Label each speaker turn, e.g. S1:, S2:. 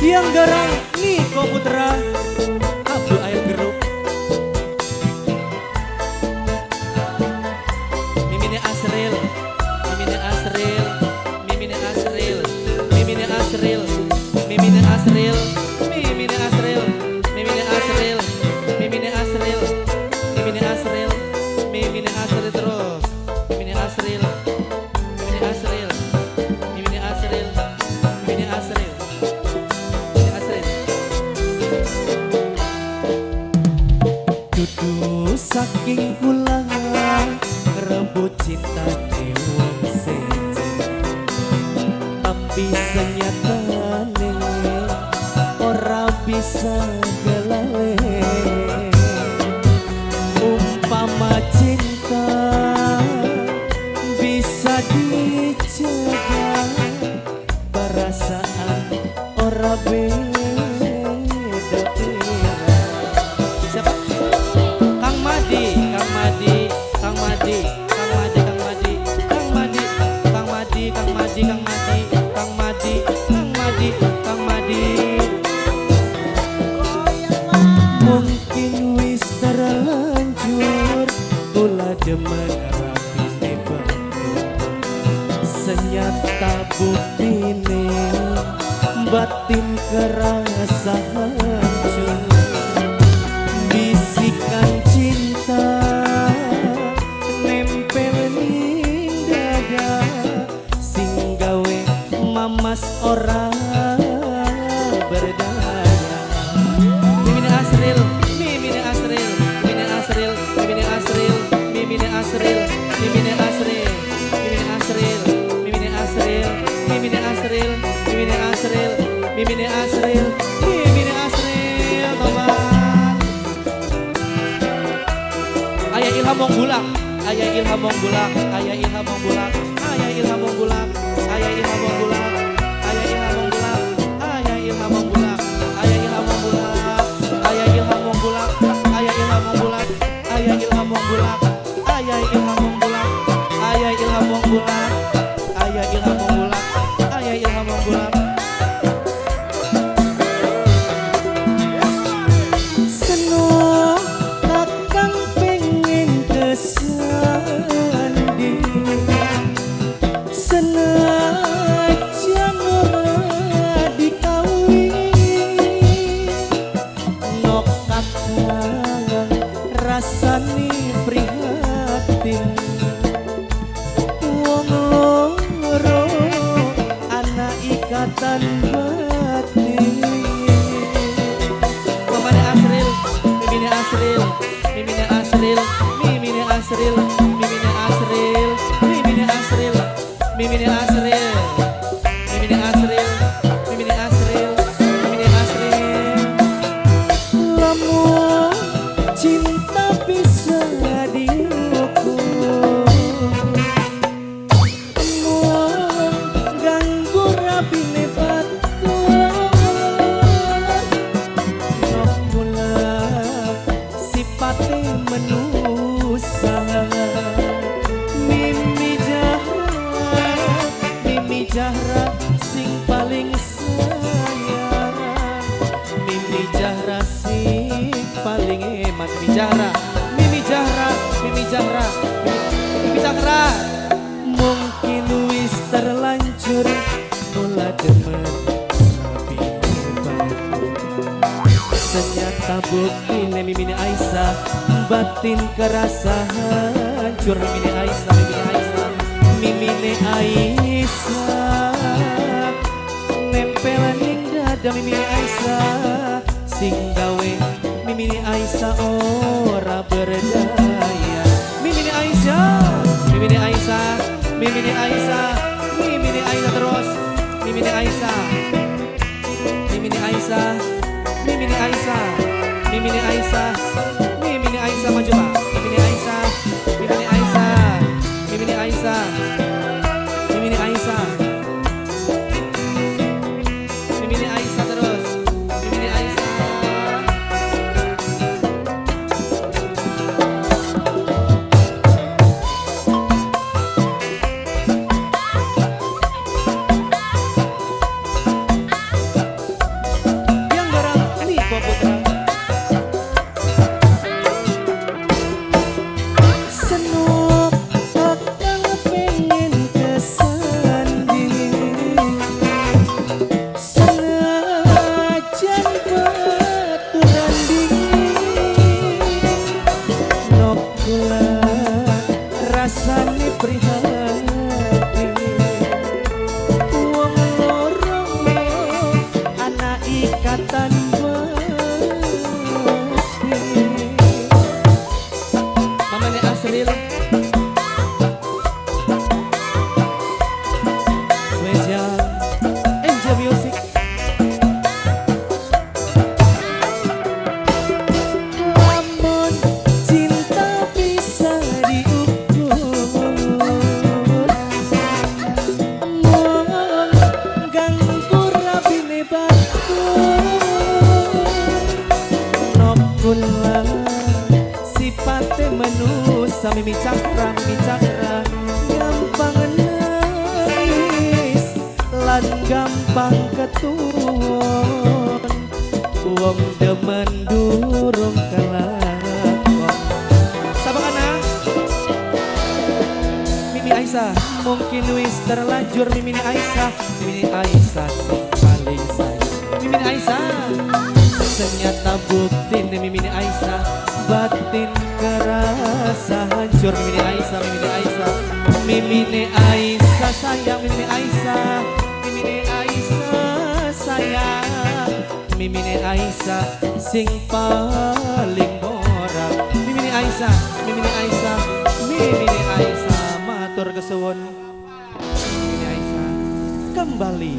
S1: Tiang Garang Niko Putra Abu Air Geruk Mimine Asril Mimine Asril Mimine Asril Mimine Asril Mimine Asril Mimine Asril Mimine Asril Mimine Asril Mimine Asril Mimine Asril terus Mimine Asril Mimine Asril Mimine Asril Mimine Asril Dudu saking kula rebut cinta wong sejen tapi senyatane ora bisa gelale umpama cinta bisa dijaga perasaan ora beda. Mungkin wis terlanjur kula demen rapine bangku senyata buktine batin kerasa hancur bisikan cinta nempel ning dada sing gawe mamas ora berdaya. Mimine Asril Mimine Asril Mimine Asril Mimine Asril Mimine Asril Mimine Asril Mimine Asril Mimine Asril Mimine Asril Mimine Asril Mimine Asril Mimine Asril tobat Ayah Ilham Monggulak Ayah Ilham Monggulak Ayah Ilham Monggulak Ayah Ilham Monggulak Ayah Ilham Monggulak Ayah Ilham Monggulak Ayah Ilham Monggulak Ayah Ilham Monggulak Ayah Ilham Monggulak Ayah Ilham Monggulak Ayah Ilham Monggulak Ayah Ilham Monggulak Ayah Ilham Monggulak Ayah Ilham Monggulak Ayah Ilham Monggulak Seneng kakang pengen kesandi senajan ora dikawin nok kakang rasani prihatin wong loro ana ikatan batin. Mimine Asril Mimine Asril Mimine Asril Mimine Asril Mimine Asril Mimine Asril Mimine Asril Mimine Asril Mimine Asril Mimine Asril lamun cinta bisa diukur ganggu rapine batur nok kula sipate menusa Mimi Zahra sing paling sayang Mimi Zahra sing paling hemat Mimi Zahra Mimi Zahra Mimi Zahra Mimi Zahra mungkin wis terlanjur mula demen rapine bangku senyata buktine Mimine Aisyah batin kerasa hancur Mimine Aisyah Mimine Aisyah nempel ning dada Mimine Aisyah sing gawe Mimine Aisyah ora berdaya. Mimine Aisyah Mimine Aisyah Mimine Aisyah Mimine Aisyah terus Mimine Aisyah Mimine Aisyah Mimine Aisyah Mimine Aisyah Mimine Aisyah maju Pak Mimine Aisyah Mimine Aisyah Mimine Aisyah Mimine Aisyah Mimine Aisyah terus Mimine Aisyah Mimi Cakra gampang nangis lan gampang ketun wong demen durung kelakon. Sabakana Mimi Aisyah mungkin wis terlanjur. Mimi Aisyah sing paling sayang. Mimi Aisyah ternyata bukti Mimi Aisyah batin kerasa hancur. Mimi Aisyah Mimi Aisyah sayang. Mimi Aisyah sayang. Mimi Aisyah sing paling borak. Mimi Aisyah matur kesuwun. Mimi Aisyah kembali.